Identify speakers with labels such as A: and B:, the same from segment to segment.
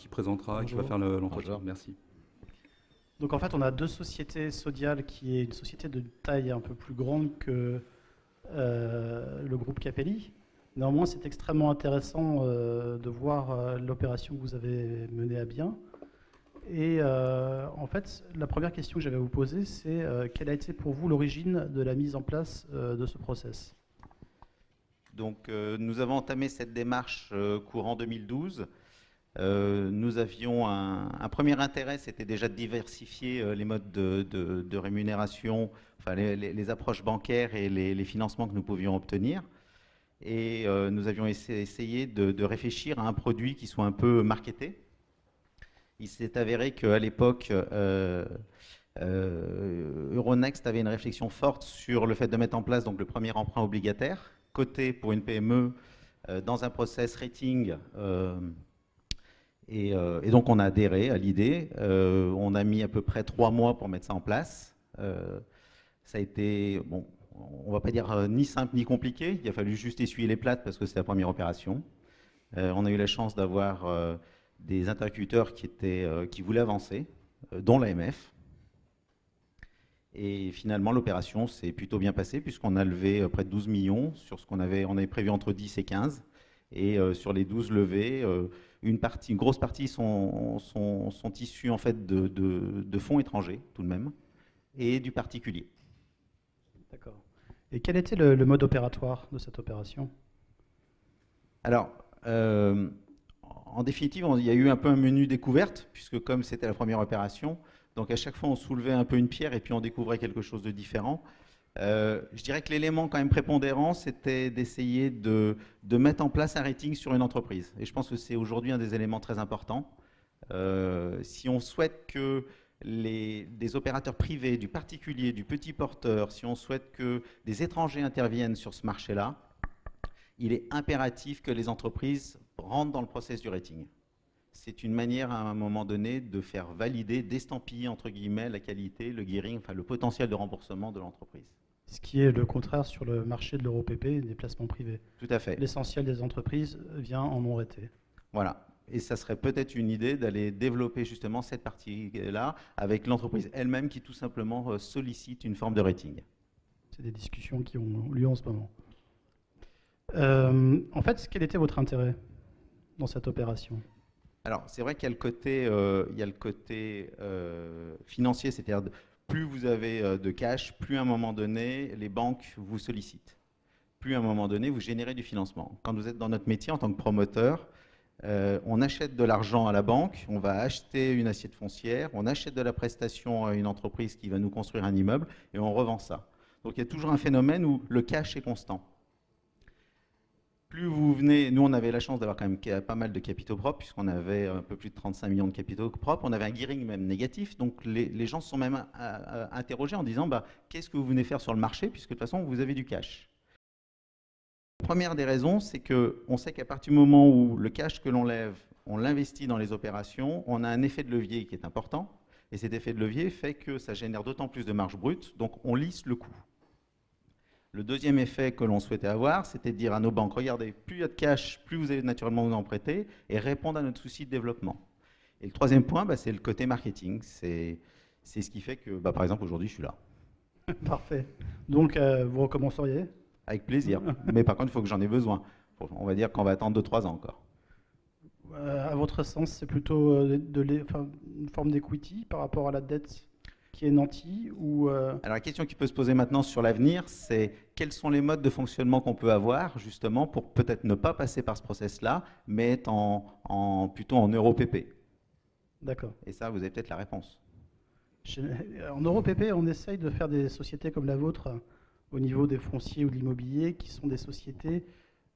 A: qui présentera et qui va
B: Bonjour.
A: faire l'entretien. Merci.
B: Donc en fait, on a deux sociétés. Sodial, qui est une société de taille un peu plus grande que le groupe Capelli. Néanmoins, c'est extrêmement intéressant de voir l'opération que vous avez menée à bien. Et en fait, la première question que j'avais à vous poser, c'est quelle a été pour vous l'origine de la mise en place de ce process?
C: Donc, nous avons entamé cette démarche courant 2012. Nous avions un premier intérêt, c'était déjà de diversifier les modes de rémunération, enfin les approches bancaires et les financements que nous pouvions obtenir. Et nous avions essayé de réfléchir à un produit qui soit un peu marketé. Il s'est avéré qu'à l'époque, Euronext avait une réflexion forte sur le fait de mettre en place donc, le premier emprunt obligataire, coté pour une PME dans un process rating. Et donc on a adhéré à l'idée. On a mis à peu près 3 mois pour mettre ça en place. Ça a été, bon, on va pas dire ni simple ni compliqué. Il a fallu juste essuyer les plates parce que c'était la première opération. On a eu la chance d'avoir des interlocuteurs qui voulaient avancer, dont l'AMF. Et finalement, l'opération s'est plutôt bien passée puisqu'on a levé près de 12 millions sur ce on avait prévu entre 10 et 15. Et sur les 12 levées, une grosse partie sont issus en fait de fonds étrangers tout de même et du particulier.
B: D'accord. Et quel était le mode opératoire de cette opération?
C: Alors, en définitive, il y a eu un peu un menu découverte puisque comme c'était la première opération, donc à chaque fois on soulevait un peu une pierre et puis on découvrait quelque chose de différent. Je dirais que l'élément quand même prépondérant, c'était d'essayer de mettre en place un rating sur une entreprise. Et je pense que c'est aujourd'hui un des éléments très importants. Si on souhaite que des opérateurs privés, du particulier, du petit porteur, si on souhaite que des étrangers interviennent sur ce marché-là, il est impératif que les entreprises rentrent dans le process du rating. C'est une manière à un moment donné de faire valider, d'estampiller entre guillemets la qualité, le gearing, enfin le potentiel de remboursement de l'entreprise.
B: Ce qui est le contraire sur le marché de l'EuroPP et des placements privés.
C: Tout à fait.
B: L'essentiel des entreprises vient en non-raté.
C: Voilà. Et ça serait peut-être une idée d'aller développer justement cette partie-là avec l'entreprise elle-même qui tout simplement sollicite une forme de rating.
B: C'est des discussions qui ont lieu en ce moment. En fait, quel était votre intérêt dans cette opération?
C: Alors, c'est vrai qu'il y a le côté financier, c'est-à-dire plus vous avez de cash, plus à un moment donné, les banques vous sollicitent. Plus à un moment donné, vous générez du financement. Quand vous êtes dans notre métier en tant que promoteur, on achète de l'argent à la banque, on va acheter une assiette foncière, on achète de la prestation à une entreprise qui va nous construire un immeuble et on revend ça. Donc il y a toujours un phénomène où le cash est constant. Plus vous venez, nous on avait la chance d'avoir quand même pas mal de capitaux propres, puisqu'on avait un peu plus de 35 millions de capitaux propres, on avait un gearing même négatif, donc les gens se sont même interrogés en disant bah, qu'est-ce que vous venez faire sur le marché, puisque de toute façon vous avez du cash. La première des raisons, c'est qu'on sait qu'à partir du moment où le cash que l'on lève, on l'investit dans les opérations, on a un effet de levier qui est important, et cet effet de levier fait que ça génère d'autant plus de marge brute, donc on lisse le coût. Le deuxième effet que l'on souhaitait avoir, c'était de dire à nos banques, regardez, plus il y a de cash, plus vous allez naturellement vous en prêter et répondre à notre souci de développement. Et le troisième point, bah, c'est le côté marketing. C'est ce qui fait que, bah, par exemple, aujourd'hui, je suis là.
B: Parfait. Donc, vous recommenceriez?
C: Avec plaisir. Mais par contre, il faut que j'en ai besoin. On va dire qu'on va attendre 2-3 ans encore.
B: À votre sens, c'est plutôt une forme d'equity par rapport à la dette qui est nantie ou
C: Alors la question qui peut se poser maintenant sur l'avenir, c'est quels sont les modes de fonctionnement qu'on peut avoir justement pour peut-être ne pas passer par ce process-là, mais être plutôt en EuroPP.
B: D'accord.
C: Et ça, vous avez peut-être la réponse.
B: En EuroPP, on essaye de faire des sociétés comme la vôtre au niveau des fonciers ou de l'immobilier qui sont des sociétés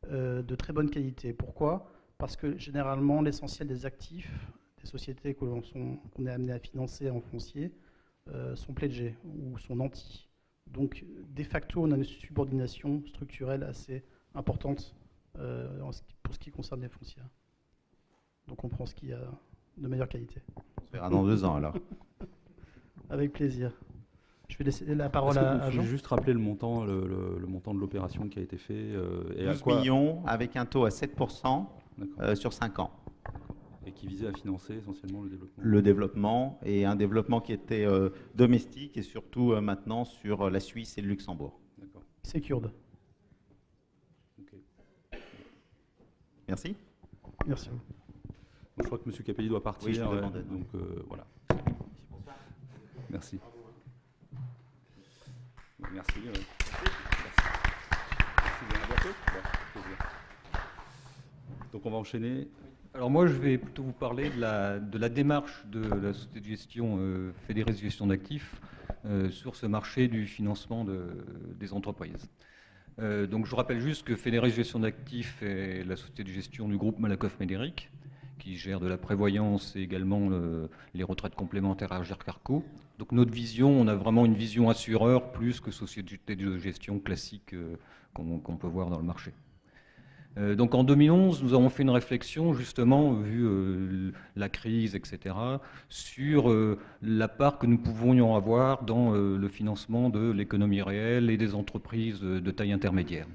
B: de très bonne qualité. Pourquoi? Parce que généralement, l'essentiel des actifs des sociétés qu'on est amené à financer en foncier sont pledgés ou sont nantis. Donc, de facto, on a une subordination structurelle assez importante pour ce qui concerne les foncières. Donc, on prend ce qu'il y a de meilleure qualité.
C: On se verra dans 2 ans alors.
B: Avec plaisir. Je vais laisser la parole à Jean.
A: Juste rappeler le montant de l'opération qui a été fait. Et
C: 12 millions avec un taux à 7% sur 5 ans.
A: Et qui visait à financer essentiellement le développement.
C: Le développement, et un développement qui était domestique et surtout maintenant sur la Suisse et le Luxembourg.
A: D'accord.
B: C'est kurde.
A: Ok.
C: Merci.
B: Merci.
A: Je crois que M. Capelli doit partir.
C: Oui, je te demandais.
A: Donc voilà. Merci. Merci. Merci. À bientôt. Bon, plaisir. Donc on va enchaîner.
D: Alors moi, je vais plutôt vous parler de la démarche de la société de gestion fédérée de gestion d'actifs sur ce marché du financement des entreprises. Donc je vous rappelle juste que Fédérée de gestion d'actifs est la société de gestion du groupe Malakoff-Médéric, qui gère de la prévoyance et également les retraites complémentaires à Agirc-Arrco. Donc notre vision, on a vraiment une vision assureur plus que société de gestion classique qu'on peut voir dans le marché. Donc en 2011, nous avons fait une réflexion, justement, vu la crise, etc., sur la part que nous pouvions avoir dans le financement de l'économie réelle et des entreprises de taille intermédiaire.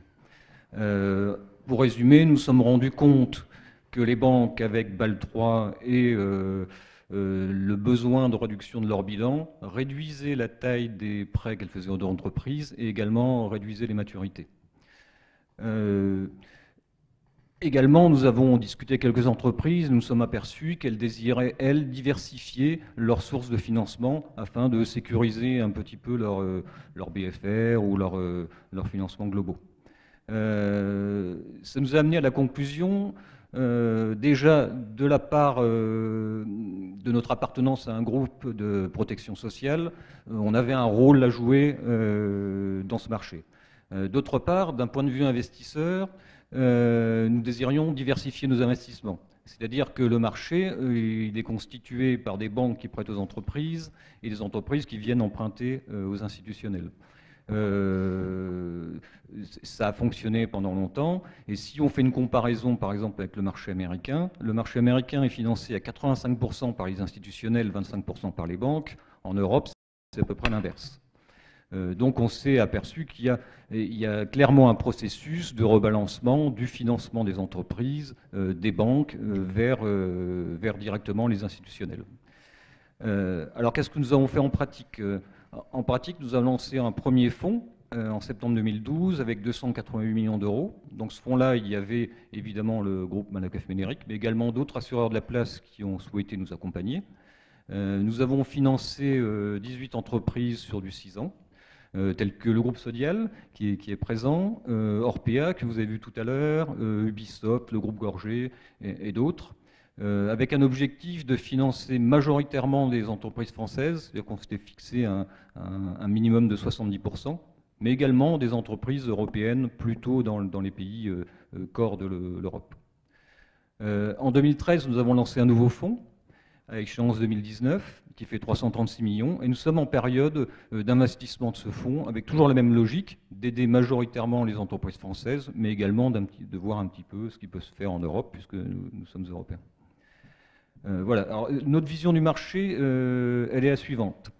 D: Pour résumer, nous sommes rendus compte que les banques, avec BAL 3 et le besoin de réduction de leur bilan, réduisaient la taille des prêts qu'elles faisaient aux entreprises et également réduisaient les maturités. Également, nous avons discuté avec quelques entreprises, nous nous sommes aperçus qu'elles désiraient, elles, diversifier leurs sources de financement afin de sécuriser un petit peu leur BFR ou leurs financements globaux. Ça nous a amené à la conclusion, déjà de la part de notre appartenance à un groupe de protection sociale, on avait un rôle à jouer dans ce marché. D'autre part, d'un point de vue investisseur, nous désirions diversifier nos investissements. C'est-à-dire que le marché, il est constitué par des banques qui prêtent aux entreprises et des entreprises qui viennent emprunter aux institutionnels. Ça a fonctionné pendant longtemps, et si on fait une comparaison par exemple avec le marché américain est financé à 85% par les institutionnels, 25% par les banques. En Europe, c'est à peu près l'inverse. Donc on s'est aperçu qu'il y a clairement un processus de rebalancement du financement des entreprises, des banques, vers directement les institutionnels. Alors qu'est-ce que nous avons fait en pratique ? En pratique, nous avons lancé un premier fonds en septembre 2012 avec 288 millions d'euros. Donc ce fonds-là, il y avait évidemment le groupe Malakoff-Médéric, mais également d'autres assureurs de la place qui ont souhaité nous accompagner. Nous avons financé 18 entreprises sur du 6 ans. Tels que le groupe Sodial, qui est présent, Orpea, que vous avez vu tout à l'heure, Ubisoft, le groupe Gorgé et d'autres, avec un objectif de financer majoritairement des entreprises françaises, c'est-à-dire qu'on s'était fixé un minimum de 70%, mais également des entreprises européennes, plutôt dans les pays corps de l'Europe. En 2013, nous avons lancé un nouveau fonds, à échéance 2019, qui fait 336 millions, et nous sommes en période d'investissement de ce fonds, avec toujours la même logique, d'aider majoritairement les entreprises françaises, mais également de voir un petit peu ce qui peut se faire en Europe, puisque nous sommes européens. Voilà. Alors, notre vision du marché, elle est la suivante.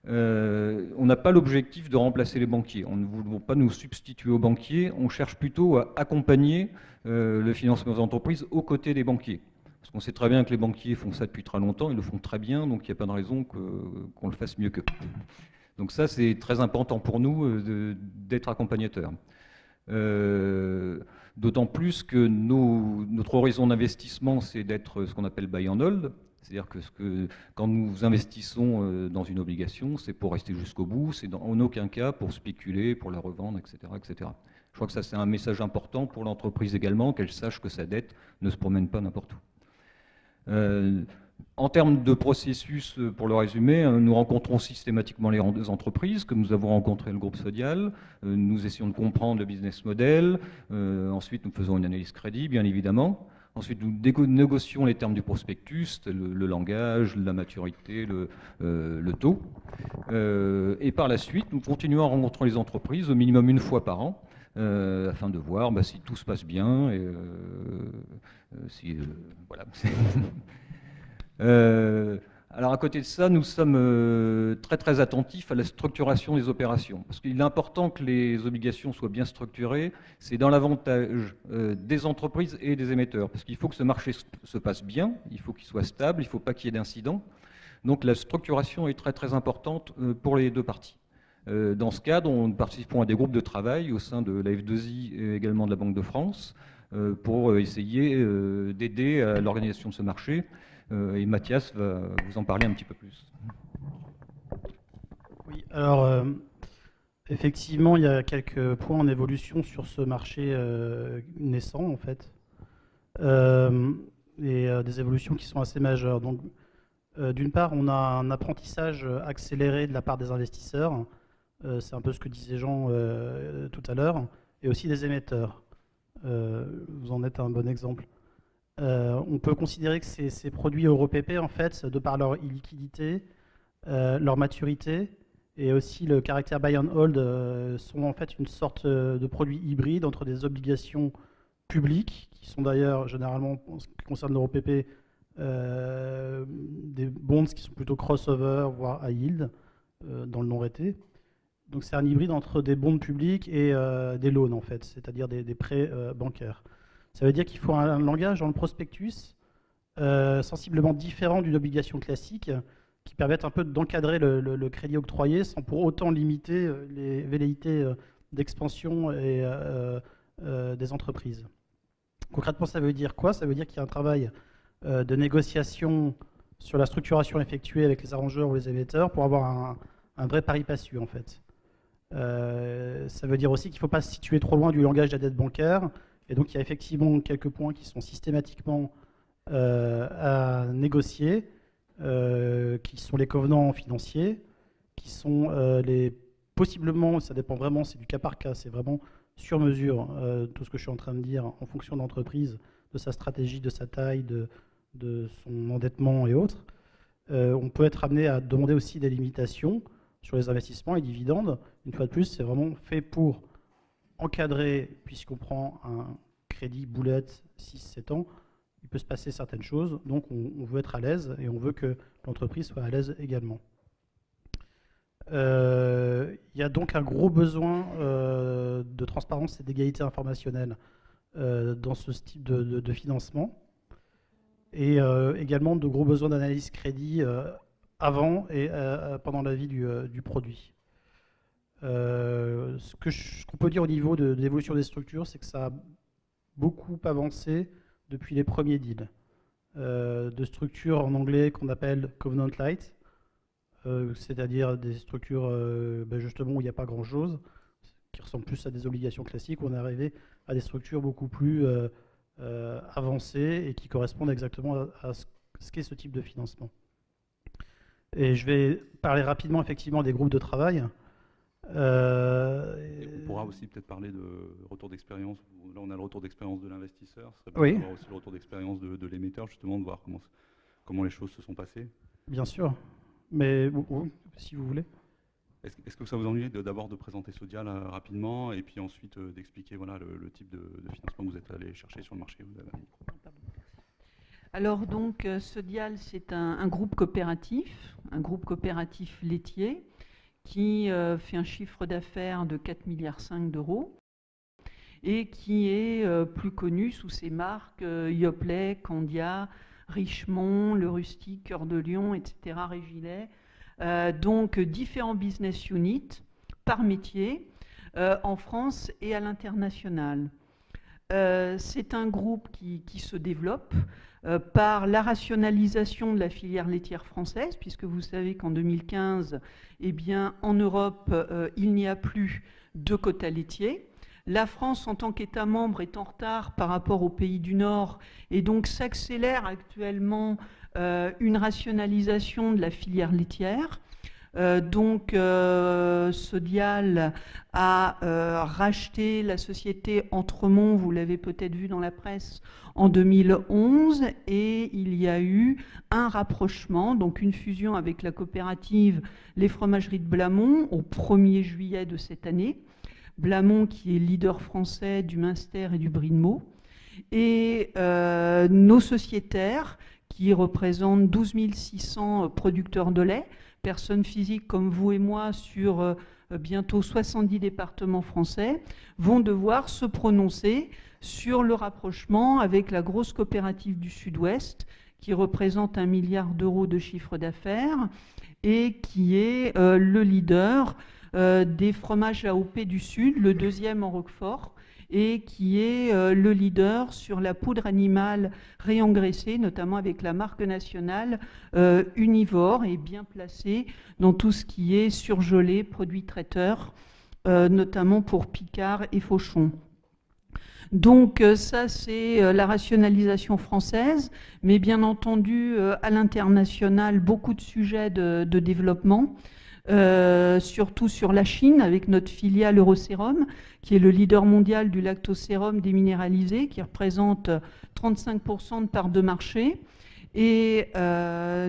D: On n'a pas l'objectif de remplacer les banquiers. On ne voulons pas nous substituer aux banquiers. On cherche plutôt à accompagner le financement des entreprises aux côtés des banquiers. Parce qu'on sait très bien que les banquiers font ça depuis très longtemps, ils le font très bien, donc il n'y a pas de raison qu'on le fasse mieux qu'eux. Donc ça, c'est très important pour nous d'être accompagnateurs. D'autant plus que notre horizon d'investissement, c'est d'être ce qu'on appelle buy and hold. C'est-à-dire que quand nous investissons dans une obligation, c'est pour rester jusqu'au bout, c'est en aucun cas pour spéculer, pour la revendre, etc., etc. Je crois que ça, c'est un message important pour l'entreprise également, qu'elle sache que sa dette ne se promène pas n'importe où. En termes de processus, pour le résumer, nous rencontrons systématiquement les entreprises, comme nous avons rencontré le groupe Sodial. Nous essayons de comprendre le business model. Ensuite, nous faisons une analyse crédit, bien évidemment. Ensuite, nous négocions les termes du prospectus, le langage, la maturité, le taux. Et par la suite, nous continuons à rencontrer les entreprises au minimum une fois par an, afin de voir si tout se passe bien. Et, voilà. Alors à côté de ça, nous sommes très très attentifs à la structuration des opérations. Parce qu'il est important que les obligations soient bien structurées. C'est dans l'avantage des entreprises et des émetteurs. Parce qu'il faut que ce marché se passe bien, il faut qu'il soit stable, il ne faut pas qu'il y ait d'incidents. Donc la structuration est très très importante pour les deux parties. Dans ce cadre, nous participons à des groupes de travail au sein de la F2I et également de la Banque de France pour essayer d'aider à l'organisation de ce marché. Et Mathias va vous en parler un petit peu plus.
B: Oui, alors effectivement, il y a quelques points en évolution sur ce marché naissant en fait, et des évolutions qui sont assez majeures. Donc, d'une part, on a un apprentissage accéléré de la part des investisseurs, c'est un peu ce que disait Jean tout à l'heure, et aussi des émetteurs. Vous en êtes un bon exemple. On peut considérer que ces produits EuroPP, en fait, de par leur illiquidité, leur maturité et aussi le caractère buy and hold, sont en fait une sorte de produit hybride entre des obligations publiques, qui sont d'ailleurs généralement, en ce qui concerne l'EuroPP, des bonds qui sont plutôt crossover, voire high yield, dans le non-raté. Donc c'est un hybride entre des bonds publics et des loans, en fait, c'est-à-dire des prêts bancaires. Ça veut dire qu'il faut un langage dans le prospectus sensiblement différent d'une obligation classique qui permette un peu d'encadrer le crédit octroyé sans pour autant limiter les velléités d'expansion et, des entreprises. Concrètement, ça veut dire quoi? Ça veut dire qu'il y a un travail de négociation sur la structuration effectuée avec les arrangeurs ou les émetteurs pour avoir un vrai pari passu, en fait. Ça veut dire aussi qu'il ne faut pas se situer trop loin du langage de la dette bancaire. Et donc, il y a effectivement quelques points qui sont systématiquement à négocier, qui sont les covenants financiers, qui sont possiblement, ça dépend vraiment, c'est du cas par cas, c'est vraiment sur mesure, tout ce que je suis en train de dire, en fonction de l'entreprise, de sa stratégie, de sa taille, de son endettement et autres. On peut être amené à demander aussi des limitations sur les investissements et dividendes. Une fois de plus, c'est vraiment fait pour encadré, puisqu'on prend un crédit boulette 6-7 ans, il peut se passer certaines choses, donc on veut être à l'aise et on veut que l'entreprise soit à l'aise également. Il y a donc un gros besoin de transparence et d'égalité informationnelle dans ce type de financement, et également de gros besoins d'analyse crédit avant et pendant la vie du produit. Ce qu'on peut dire au niveau de l'évolution des structures, c'est que ça a beaucoup avancé depuis les premiers deals. De structures en anglais qu'on appelle Covenant Light, c'est-à-dire des structures justement où il n'y a pas grand-chose, qui ressemblent plus à des obligations classiques, où on est arrivé à des structures beaucoup plus avancées et qui correspondent exactement à ce qu'est ce type de financement. Et je vais parler rapidement effectivement des groupes de travail.
A: On pourra aussi peut-être parler de retour d'expérience. Là, on a le retour d'expérience de l'investisseur. Ce serait bien d'avoir aussi le retour d'expérience de l'émetteur, justement, de voir comment les choses se sont passées.
B: Bien sûr, mais si vous voulez.
A: Est-ce que ça vous ennuie d'abord de présenter Sodial rapidement et puis ensuite d'expliquer voilà, le type de financement que vous êtes allé chercher sur le marché?
E: Alors donc, Sodial, c'est un groupe coopératif laitier, qui fait un chiffre d'affaires de 4,5 milliards d'euros et qui est plus connu sous ses marques Yoplait, Candia, Richemont, Le Rustique, Cœur de Lion, etc., Régilet. Donc différents business units par métier en France et à l'international. C'est un groupe qui se développe par la rationalisation de la filière laitière française, puisque vous savez qu'en 2015, eh bien, en Europe, il n'y a plus de quotas laitiers. La France, en tant qu'État membre, est en retard par rapport aux pays du Nord, et donc s'accélère actuellement une rationalisation de la filière laitière. Sodial a racheté la société Entremont, vous l'avez peut-être vu dans la presse, en 2011, et il y a eu un rapprochement, donc une fusion avec la coopérative Les Fromageries de Blamont au 1er juillet de cette année. Blamont qui est leader français du Münster et du Brie de Meaux, et nos sociétaires qui représente 12 600 producteurs de lait, personnes physiques comme vous et moi sur bientôt 70 départements français, vont devoir se prononcer sur le rapprochement avec la grosse coopérative du Sud-Ouest, qui représente 1 milliard d'euros de chiffre d'affaires et qui est le leader des fromages AOP du Sud, le deuxième en Roquefort, et qui est le leader sur la poudre animale réengraissée, notamment avec la marque nationale Univore, et bien placé dans tout ce qui est surgelé, produits traiteurs, notamment pour Picard et Fauchon. Donc ça, c'est la rationalisation française, mais bien entendu, à l'international, beaucoup de sujets de développement. Surtout sur la Chine, avec notre filiale Eurosérum, qui est le leader mondial du lactosérum déminéralisé, qui représente 35% de part de marché. Et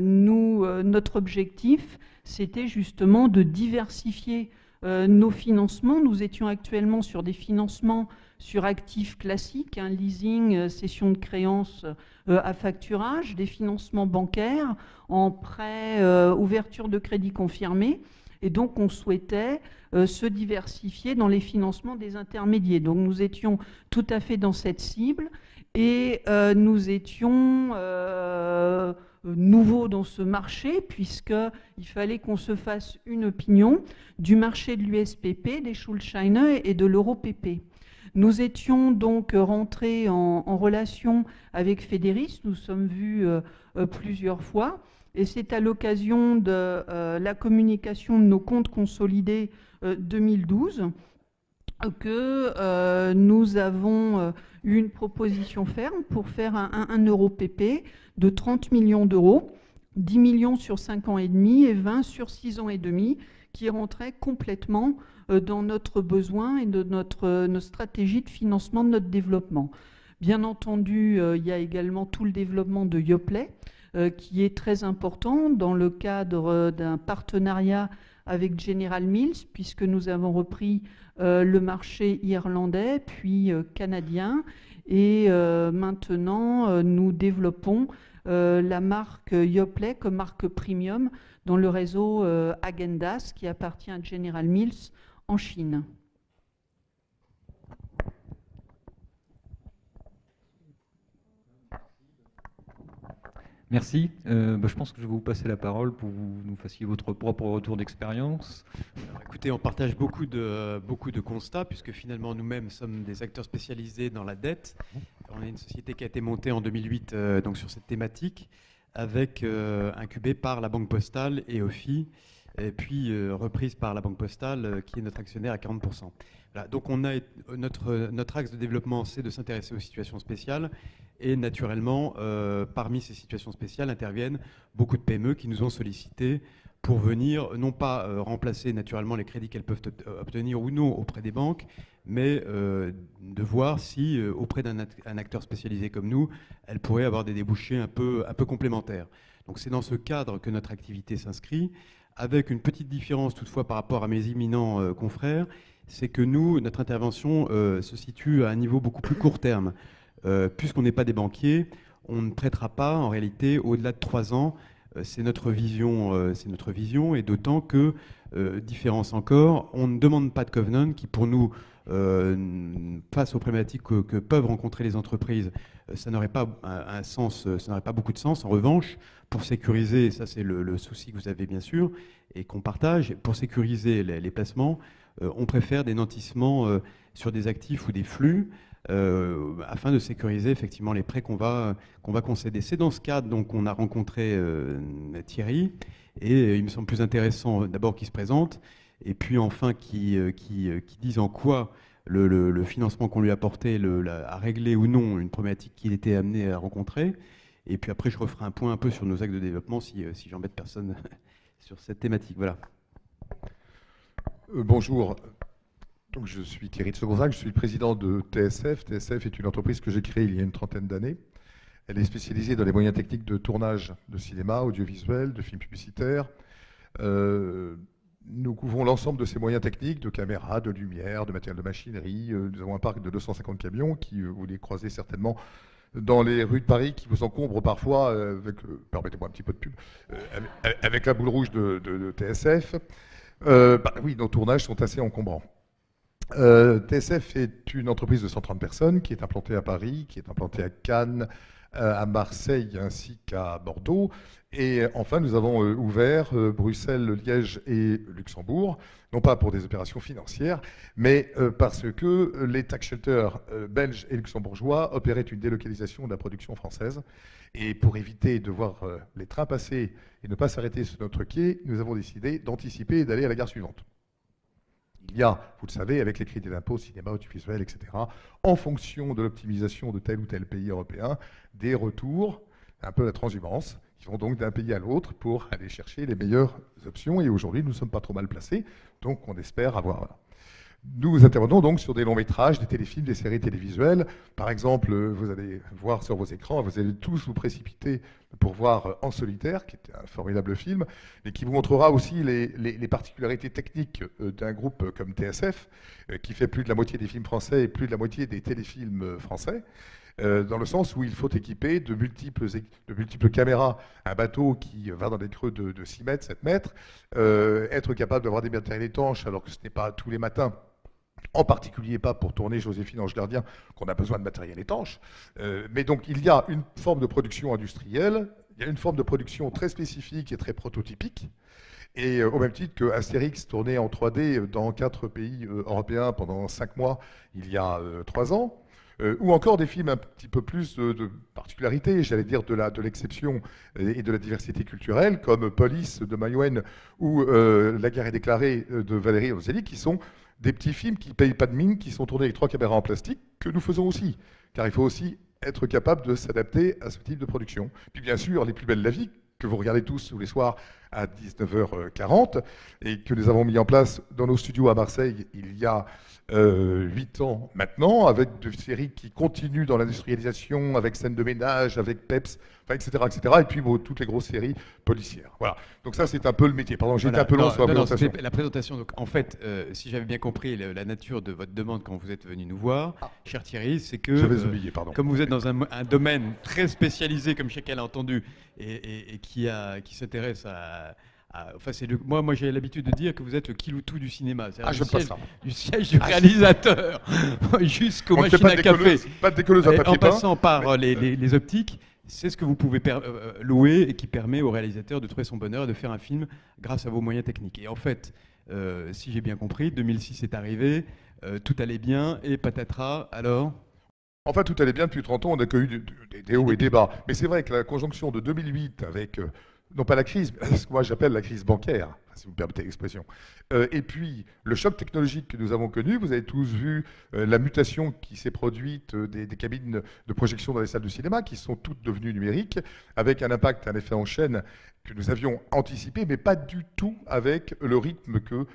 E: notre objectif, c'était justement de diversifier nos financements. Nous étions actuellement sur des financements sur actifs classiques, leasing, cession de créances à facturage, des financements bancaires en prêt, ouverture de crédit confirmé. Et donc, on souhaitait se diversifier dans les financements des intermédiaires. Donc, nous étions tout à fait dans cette cible et nous étions nouveaux dans ce marché puisqu'il fallait qu'on se fasse une opinion du marché de l'USPP, des Schuldscheine et de l'EuroPP. Nous étions donc rentrés en relation avec Fédéris, nous sommes vus plusieurs fois, et c'est à l'occasion de la communication de nos comptes consolidés 2012 que nous avons eu une proposition ferme pour faire un EuroPP de 30 millions d'euros, 10 millions sur 5 ans et demi et 20 sur 6 ans et demi, qui rentrait complètement dans notre besoin et de notre stratégie de financement de notre développement. Bien entendu, il y a également tout le développement de Yoplait, qui est très important dans le cadre d'un partenariat avec General Mills, puisque nous avons repris le marché irlandais, puis canadien, et maintenant nous développons la marque Yoplait comme marque premium dans le réseau Häagen-Dazs qui appartient à General Mills en Chine.
D: Merci. Je pense que je vais vous passer la parole pour que vous nous fassiez votre propre retour d'expérience.
F: Écoutez, on partage beaucoup de constats, puisque finalement nous-mêmes sommes des acteurs spécialisés dans la dette. On est une société qui a été montée en 2008 donc sur cette thématique, avec incubée par la Banque Postale et OFI, et puis reprise par la Banque Postale, qui est notre actionnaire à 40%. Voilà, donc on a notre axe de développement, c'est de s'intéresser aux situations spéciales. Et naturellement, parmi ces situations spéciales interviennent beaucoup de PME qui nous ont sollicité pour venir, non pas remplacer naturellement les crédits qu'elles peuvent obtenir ou non auprès des banques, mais de voir si auprès d'un acteur spécialisé comme nous, elles pourraient avoir des débouchés un peu complémentaires. Donc c'est dans ce cadre que notre activité s'inscrit, avec une petite différence toutefois par rapport à mes éminents confrères, c'est que nous, notre intervention se situe à un niveau beaucoup plus court terme. Puisqu'on n'est pas des banquiers, on ne prêtera pas en réalité au-delà de 3 ans. C'est notre vision, et d'autant que, différence encore, on ne demande pas de covenant qui pour nous, face aux problématiques que peuvent rencontrer les entreprises, ça n'aurait pas un sens, ça n'aurait pas beaucoup de sens. En revanche, pour sécuriser, ça c'est le souci que vous avez bien sûr et qu'on partage, pour sécuriser les placements, on préfère des nantissements sur des actifs ou des flux, afin de sécuriser effectivement les prêts qu'on va concéder. C'est dans ce cadre donc on a rencontré Thierry, et il me semble plus intéressant d'abord qu'il se présente, et puis enfin qui dise en quoi le financement qu'on lui a apporté a réglé ou non une problématique qu'il était amené à rencontrer. Et puis après je referai un point un peu sur nos axes de développement si j'embête personne sur cette thématique. Voilà.
G: Bonjour. Donc, je suis Thierry de Segonzac, je suis le président de TSF. TSF est une entreprise que j'ai créée il y a une trentaine d'années. Elle est spécialisée dans les moyens techniques de tournage de cinéma, audiovisuel, de films publicitaires. Nous couvrons l'ensemble de ces moyens techniques, de caméras, de lumière, de matériel de machinerie. Nous avons un parc de 250 camions qui, vous les croisez certainement, dans les rues de Paris qui vous encombrent parfois, permettez-moi un petit peu de pub, avec la boule rouge de TSF. Oui, nos tournages sont assez encombrants. TSF est une entreprise de 130 personnes qui est implantée à Paris, qui est implantée à Cannes, à Marseille ainsi qu'à Bordeaux. Et enfin, nous avons ouvert Bruxelles, Liège et Luxembourg, non pas pour des opérations financières, mais parce que les tax shelters belges et luxembourgeois opéraient une délocalisation de la production française. Et pour éviter de voir les trains passer et ne pas s'arrêter sur notre quai, nous avons décidé d'anticiper et d'aller à la gare suivante. Il y a, vous le savez, avec les crédits d'impôt, cinéma, audiovisuel, etc., en fonction de l'optimisation de tel ou tel pays européen, des retours, un peu la transhumance, qui vont donc d'un pays à l'autre pour aller chercher les meilleures options. Et aujourd'hui, nous ne sommes pas trop mal placés, donc on espère avoir... Voilà. Nous intervenons donc sur des longs métrages, des téléfilms, des séries télévisuelles. Par exemple, vous allez voir sur vos écrans, vous allez tous vous précipiter pour voir En solitaire, qui est un formidable film, et qui vous montrera aussi les particularités techniques d'un groupe comme TSF, qui fait plus de la moitié des films français et plus de la moitié des téléfilms français. Dans le sens où il faut équiper de multiples caméras un bateau qui va dans des creux de 6 mètres, 7 mètres, être capable d'avoir des matériels étanches alors que ce n'est pas tous les matins, en particulier pas pour tourner Joséphine Ange Gardien, qu'on a besoin de matériel étanche. Mais donc il y a une forme de production industrielle, il y a une forme de production très spécifique et très prototypique. Et au même titre que Astérix tourné en 3D dans 4 pays européens pendant 5 mois il y a 3 ans, ou encore des films un petit peu plus de particularité, j'allais dire de l'exception et de la diversité culturelle, comme Police de Maïwenn ou La guerre est déclarée de Valérie Donzelli, qui sont des petits films qui ne payent pas de mine, qui sont tournés avec 3 caméras en plastique, que nous faisons aussi, car il faut aussi être capable de s'adapter à ce type de production. Puis bien sûr, Les plus belles de la vie, que vous regardez tous tous les soirs à 19h40, et que nous avons mis en place dans nos studios à Marseille il y a 8 ans maintenant, avec des séries qui continuent dans l'industrialisation, avec Scène de ménage, avec Peps, etc., etc. Et puis toutes les grosses séries policières. Voilà. Donc ça, c'est un peu le métier. Pardon, j'ai été un peu long sur la présentation.
F: La présentation. Donc, en fait, si j'avais bien compris la nature de votre demande quand vous êtes venu nous voir, cher Thierry, c'est que,
G: j'avais oublié, pardon.
F: Comme vous êtes dans un domaine très spécialisé, comme chacun l'a entendu, et qui s'intéresse enfin, moi j'ai l'habitude de dire que vous êtes le Kiloutou du cinéma. Du siège du réalisateur jusqu'aux machines à café.
G: Pas de décolleuse à papier
F: en passant par les optiques, c'est ce que vous pouvez louer et qui permet au réalisateur de trouver son bonheur et de faire un film grâce à vos moyens techniques. Et en fait, si j'ai bien compris, 2006 est arrivé, tout allait bien et patatras, alors
G: Enfin, tout allait bien depuis 30 ans, on a connu des hauts et des bas. Mais c'est vrai que la conjonction de 2008 avec... non pas la crise, mais ce que moi j'appelle la crise bancaire, si vous me permettez l'expression. Et puis, le choc technologique que nous avons connu, vous avez tous vu la mutation qui s'est produite des cabines de projection dans les salles de cinéma, qui sont toutes devenues numériques, avec un impact, un effet en chaîne que nous avions anticipé, mais pas du tout avec le rythme que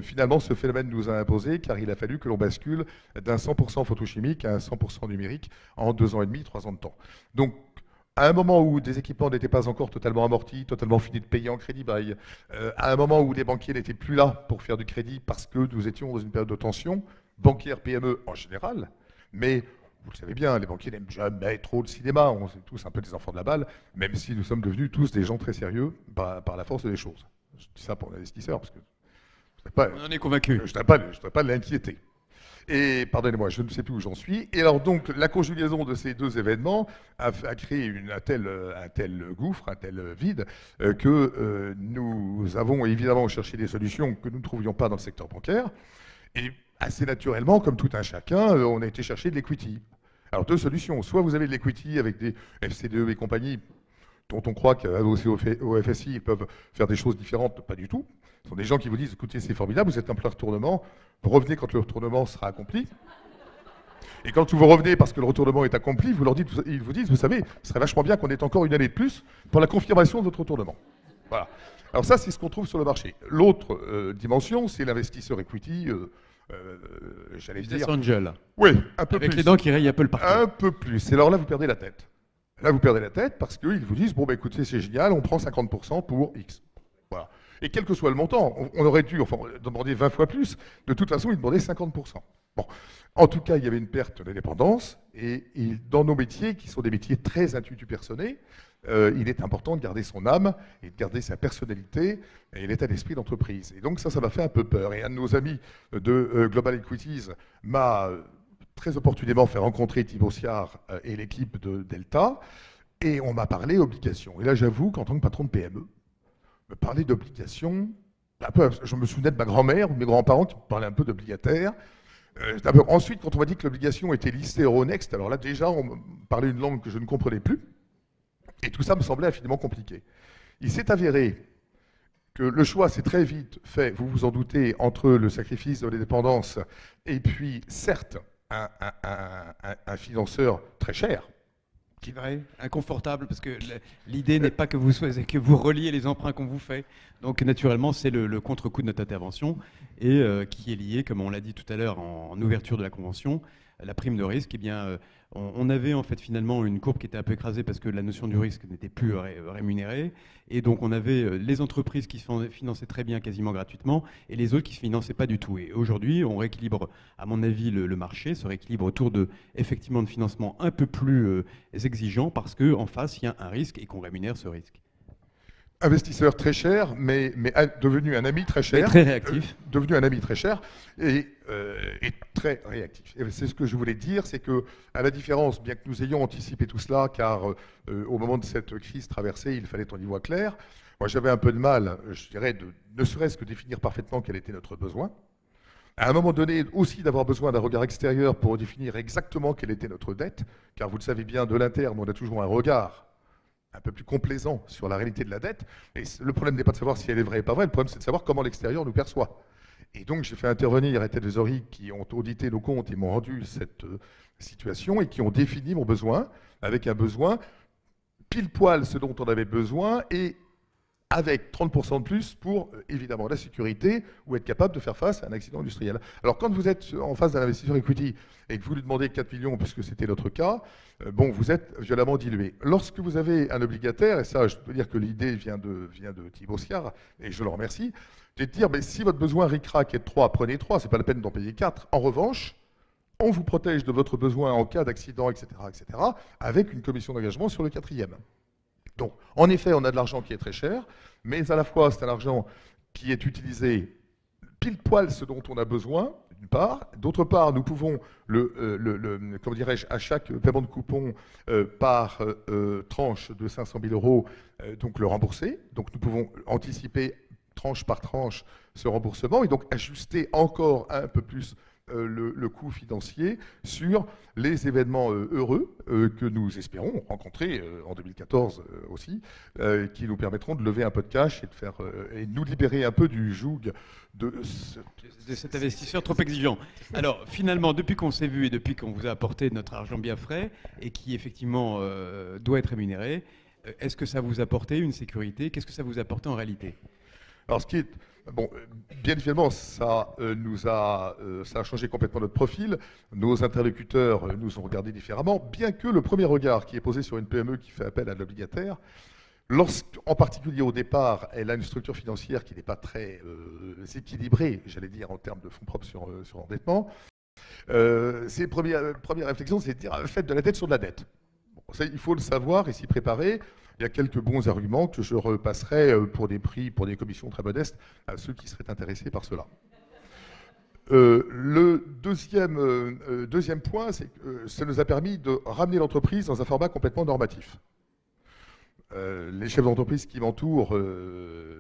G: finalement ce phénomène nous a imposé, car il a fallu que l'on bascule d'un 100% photochimique à un 100% numérique en 2 ans et demi, 3 ans de temps. Donc, à un moment où des équipements n'étaient pas encore totalement amortis, totalement finis de payer en crédit bail, à un moment où les banquiers n'étaient plus là pour faire du crédit parce que nous étions dans une période de tension, banquière PME en général, mais vous le savez bien, les banquiers n'aiment jamais trop le cinéma, on est tous un peu des enfants de la balle, même si nous sommes devenus tous des gens très sérieux par la force des choses. Je dis ça pour l'investisseur, parce que
F: on en est convaincu.
G: Je ne voudrais pas l'inquiéter. Et pardonnez-moi, je ne sais plus où j'en suis. Et alors donc, la conjugaison de ces 2 événements a créé un tel gouffre, un tel vide, que nous avons évidemment cherché des solutions que nous ne trouvions pas dans le secteur bancaire. Et assez naturellement, comme tout un chacun, on a été chercher de l'equity. Alors 2 solutions. Soit vous avez de l'equity avec des FCDE et compagnie, dont on croit qu'adossés au FSI, ils peuvent faire des choses différentes, pas du tout. Ce sont des gens qui vous disent, écoutez, c'est formidable, vous êtes en plein retournement, vous revenez quand le retournement sera accompli. Et quand vous revenez parce que le retournement est accompli, ils vous disent, vous savez, ce serait vachement bien qu'on ait encore une année de plus pour la confirmation de votre retournement. Voilà. Alors ça, c'est ce qu'on trouve sur le marché. L'autre dimension, c'est l'investisseur equity, j'allais dire...
F: Business angel.
G: Oui, un peu plus.
F: Avec les dents qui rayent Apple partout.
G: Un peu plus. Et alors là, vous perdez la tête. Là, vous perdez la tête parce qu'ils vous disent, bon, bah, écoutez, c'est génial, on prend 50% pour X. Voilà. Et quel que soit le montant, on aurait dû demander 20 fois plus. De toute façon, ils demandaient 50%. Bon. En tout cas, il y avait une perte d'indépendance, et dans nos métiers, qui sont des métiers très intuitu-personnés, il est important de garder son âme et de garder sa personnalité et l'état d'esprit d'entreprise. Et donc ça m'a fait un peu peur. Et un de nos amis de Global Equities m'a très opportunément fait rencontrer Thibaut Siard et l'équipe de Delta, et on m'a parlé obligations. Et là, j'avoue qu'en tant que patron de PME, me parler d'obligations, je me souvenais de ma grand-mère ou de mes grands-parents qui me parlaient un peu d'obligataire. Ensuite, quand on m'a dit que l'obligation était listée Euronext, alors là déjà, on me parlait une langue que je ne comprenais plus. Et tout ça me semblait infiniment compliqué. Il s'est avéré que le choix s'est très vite fait, vous vous en doutez, entre le sacrifice de l'indépendance et puis, certes, un financeur très cher.
F: Qui est vrai, inconfortable, parce que l'idée n'est pas que vous reliez les emprunts qu'on vous fait. Donc naturellement, c'est le contre-coup de notre intervention, et qui est lié, comme on l'a dit tout à l'heure en ouverture de la convention, la prime de risque. Eh bien, on avait en fait finalement une courbe qui était un peu écrasée parce que la notion du risque n'était plus rémunérée, et donc on avait les entreprises qui se finançaient très bien, quasiment gratuitement, et les autres qui ne se finançaient pas du tout. Et aujourd'hui, on rééquilibre, à mon avis, le marché se rééquilibre autour de effectivement de financement un peu plus exigeant, parce qu'en face, il y a un risque et qu'on rémunère ce risque.
G: Investisseur très cher, mais devenu un ami très cher.
F: Et très réactif.
G: Devenu un ami très cher et très réactif. Et c'est ce que je voulais dire, c'est que, à la différence, bien que nous ayons anticipé tout cela, car au moment de cette crise traversée, il fallait qu'on y voit clair, moi j'avais un peu de mal, je dirais, ne serait-ce que définir parfaitement quel était notre besoin. À un moment donné, aussi d'avoir besoin d'un regard extérieur pour définir exactement quelle était notre dette, car vous le savez bien, de l'interne, on a toujours un regard un peu plus complaisant sur la réalité de la dette. Et le problème n'est pas de savoir si elle est vraie ou pas vraie, le problème c'est de savoir comment l'extérieur nous perçoit. Et donc j'ai fait intervenir les trésoreries qui ont audité nos comptes et m'ont rendu cette situation et qui ont défini mon besoin, avec un besoin pile poil ce dont on avait besoin, et avec 30% de plus pour, évidemment, la sécurité ou être capable de faire face à un accident industriel. Alors, quand vous êtes en face d'un investisseur equity et que vous lui demandez 4 millions, puisque c'était notre cas, bon, vous êtes violemment dilué. Lorsque vous avez un obligataire, et ça, je peux dire que l'idée vient de Thibaut Siard, et je le remercie, c'est de dire, mais si votre besoin ric-rac est de 3, prenez 3, c'est pas la peine d'en payer 4. En revanche, on vous protège de votre besoin en cas d'accident, etc., avec une commission d'engagement sur le 4e. Donc, en effet, on a de l'argent qui est très cher, mais à la fois, c'est un argent qui est utilisé pile poil ce dont on a besoin, d'une part. D'autre part, nous pouvons, comment dirais-je, à chaque paiement de coupon par tranche de 500 000 euros, donc le rembourser. Donc, nous pouvons anticiper tranche par tranche ce remboursement et donc ajuster encore un peu plus le coût financier sur les événements heureux que nous espérons rencontrer en 2014 aussi, qui nous permettront de lever un peu de cash et de faire et de nous libérer un peu du joug de
F: cet investisseur trop exigeant. Alors finalement, depuis qu'on s'est vu et depuis qu'on vous a apporté notre argent bien frais et qui effectivement doit être rémunéré, est-ce que ça vous a apporté une sécurité? Qu'est-ce que ça vous a apporté en réalité?
G: Alors, ce qui est bon, bien évidemment, ça a changé complètement notre profil. Nos interlocuteurs nous ont regardés différemment, bien que le premier regard qui est posé sur une PME qui fait appel à l'obligataire, en particulier au départ, elle a une structure financière qui n'est pas très équilibrée, j'allais dire, en termes de fonds propres sur endettement. Première réflexion, c'est de dire faites de la dette sur de la dette. Bon, ça, il faut le savoir et s'y préparer. Il y a quelques bons arguments que je repasserai pour des prix, pour des commissions très modestes à ceux qui seraient intéressés par cela. Le deuxième point, c'est que ça nous a permis de ramener l'entreprise dans un format complètement normatif. Les chefs d'entreprise qui m'entourent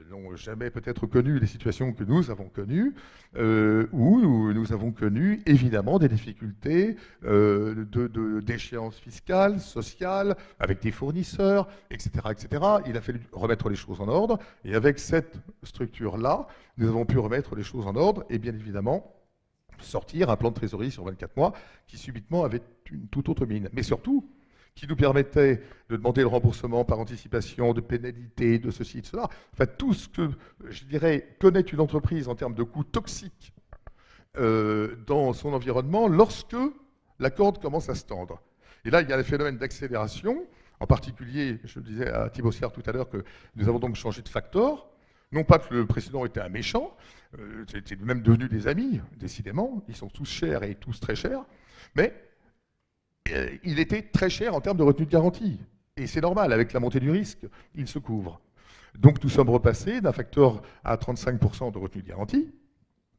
G: n'ont jamais peut-être connu les situations que nous avons connues, où nous avons connu évidemment des difficultés d'échéance fiscale, sociale, avec des fournisseurs, etc., etc. Il a fallu remettre les choses en ordre, et avec cette structure-là, nous avons pu remettre les choses en ordre, et bien évidemment, sortir un plan de trésorerie sur 24 mois qui subitement avait une toute autre mine. Mais surtout, qui nous permettait de demander le remboursement par anticipation, de pénalités, de ceci, de cela. Enfin, tout ce que, je dirais, connaît une entreprise en termes de coûts toxiques dans son environnement lorsque la corde commence à se tendre. Et là, il y a un phénomène d'accélération. En particulier, je disais à Thibaut Siard tout à l'heure que nous avons donc changé de factor. Non pas que le précédent était un méchant, c'était même devenu des amis, décidément, ils sont tous chers et tous très chers, mais il était très cher en termes de retenue de garantie. Et c'est normal, avec la montée du risque, il se couvre. Donc nous sommes repassés d'un facteur à 35% de retenue de garantie,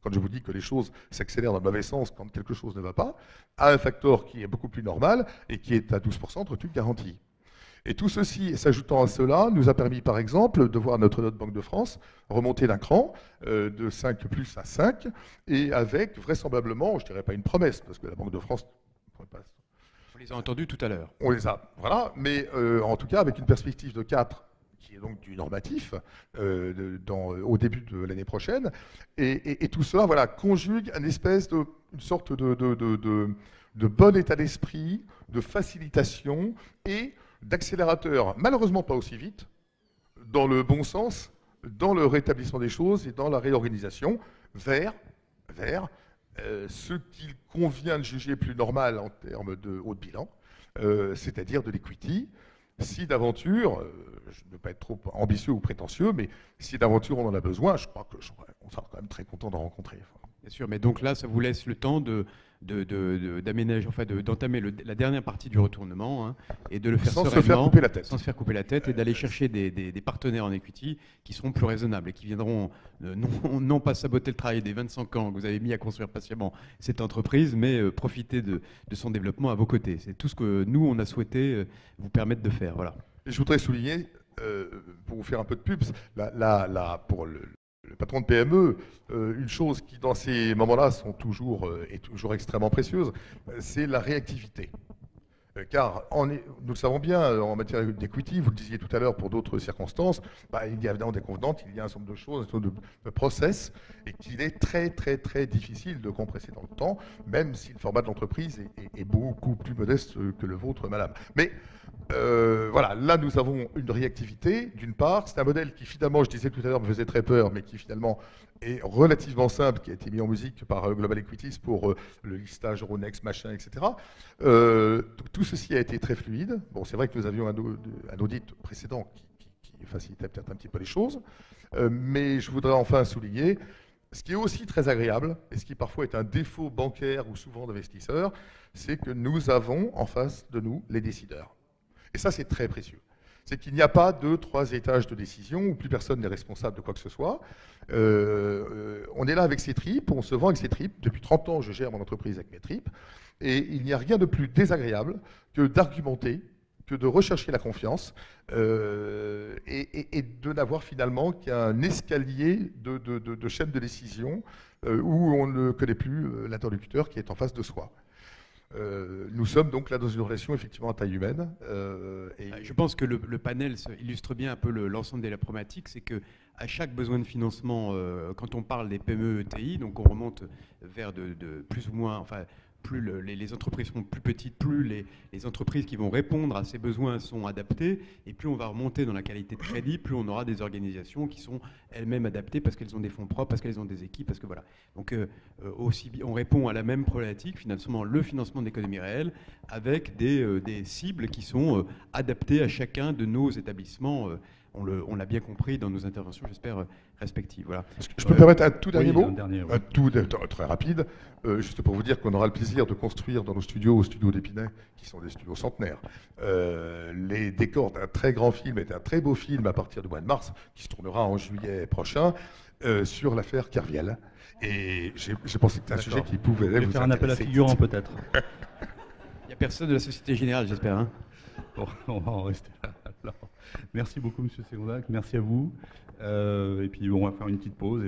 G: quand je vous dis que les choses s'accélèrent dans le mauvais sens quand quelque chose ne va pas, à un facteur qui est beaucoup plus normal et qui est à 12% de retenue de garantie. Et tout ceci, s'ajoutant à cela, nous a permis par exemple de voir notre note Banque de France remonter d'un cran de 5 plus à 5, et avec vraisemblablement, je ne dirais pas une promesse, parce que la Banque de France ne pourrait pas...
F: On les a entendus tout à l'heure.
G: On les a, voilà, mais en tout cas avec une perspective de 4, qui est donc du normatif, au début de l'année prochaine, et tout cela, voilà, conjugue une sorte de bon état d'esprit, de facilitation et d'accélérateur, malheureusement pas aussi vite, dans le bon sens, dans le rétablissement des choses et dans la réorganisation vers ce qu'il convient de juger plus normal en termes de haut de bilan, c'est-à-dire de l'equity. Si d'aventure, je ne veux pas être trop ambitieux ou prétentieux, mais si d'aventure on en a besoin, je crois qu'on sera quand même très content d'en rencontrer.
F: Bien sûr, mais donc là, ça vous laisse le temps d'aménager, enfin d'entamer la dernière partie du retournement, hein, et de le faire
G: sans
F: sereinement,
G: se faire couper la tête.
F: Sans se faire couper la tête, et d'aller chercher des partenaires en equity qui seront plus raisonnables et qui viendront non pas saboter le travail des 25 ans que vous avez mis à construire patiemment cette entreprise, mais profiter de son développement à vos côtés. C'est tout ce que nous, on a souhaité vous permettre de faire. Voilà.
G: Et je voudrais souligner, pour vous faire un peu de pub, pour le patron de PME, une chose qui dans ces moments-là est toujours extrêmement précieuse, c'est la réactivité. Car nous le savons bien, en matière d'equity, vous le disiez tout à l'heure pour d'autres circonstances, il y a évidemment des convenantes, il y a un certain nombre de choses, un certain nombre de process, et qu'il est très très très difficile de compresser dans le temps, même si le format de l'entreprise est beaucoup plus modeste que le vôtre, madame. Mais voilà, là nous avons une réactivité, d'une part, c'est un modèle qui finalement, je disais tout à l'heure, me faisait très peur, mais qui finalement est relativement simple, qui a été mis en musique par Global Equities pour le listage Euronext, machin, etc. Tout ceci a été très fluide. Bon, c'est vrai que nous avions un audit précédent qui facilitait peut-être un petit peu les choses, mais je voudrais enfin souligner ce qui est aussi très agréable, et ce qui parfois est un défaut bancaire ou souvent d'investisseurs, c'est que nous avons en face de nous les décideurs. Et ça, c'est très précieux. C'est qu'il n'y a pas 2-3 étages de décision où plus personne n'est responsable de quoi que ce soit. On est là avec ses tripes, on se vend avec ses tripes. Depuis 30 ans, je gère mon entreprise avec mes tripes. Et il n'y a rien de plus désagréable que d'argumenter, que de rechercher la confiance et de n'avoir finalement qu'un escalier de chaîne de décision où on ne connaît plus l'interlocuteur qui est en face de soi. Nous sommes donc là dans une relation effectivement à taille humaine.
F: Je pense que le panel illustre bien un peu l'ensemble des problématiques, c'est que à chaque besoin de financement, quand on parle des PME ETI, donc on remonte vers de plus ou moins, enfin plus les entreprises sont plus petites, plus les entreprises qui vont répondre à ces besoins sont adaptées, et plus on va remonter dans la qualité de crédit, plus on aura des organisations qui sont elles-mêmes adaptées parce qu'elles ont des fonds propres, parce qu'elles ont des équipes, parce que voilà. Donc on répond à la même problématique, finalement le financement de l'économie réelle, avec des cibles qui sont adaptées à chacun de nos établissements. On l'a bien compris dans nos interventions, j'espère, respectives. Voilà.
G: Je peux me permettre un tout dernier mot,
A: oui.
G: un tout très rapide, juste pour vous dire qu'on aura le plaisir de construire dans nos studios, au studio d'Épinay, qui sont des studios centenaires, les décors d'un très grand film et d'un très beau film à partir du mois de mars, qui se tournera en juillet prochain, sur l'affaire Kerviel. Et j'ai pensé que c'était un sujet qui pouvait vous
A: faire un appel à figurants peut-être.
F: Il n'y a personne de la Société Générale, j'espère. Hein.
A: Bon, on va en rester là. Alors, merci beaucoup, Monsieur Segondac. Merci à vous. Et puis, on va faire une petite pause.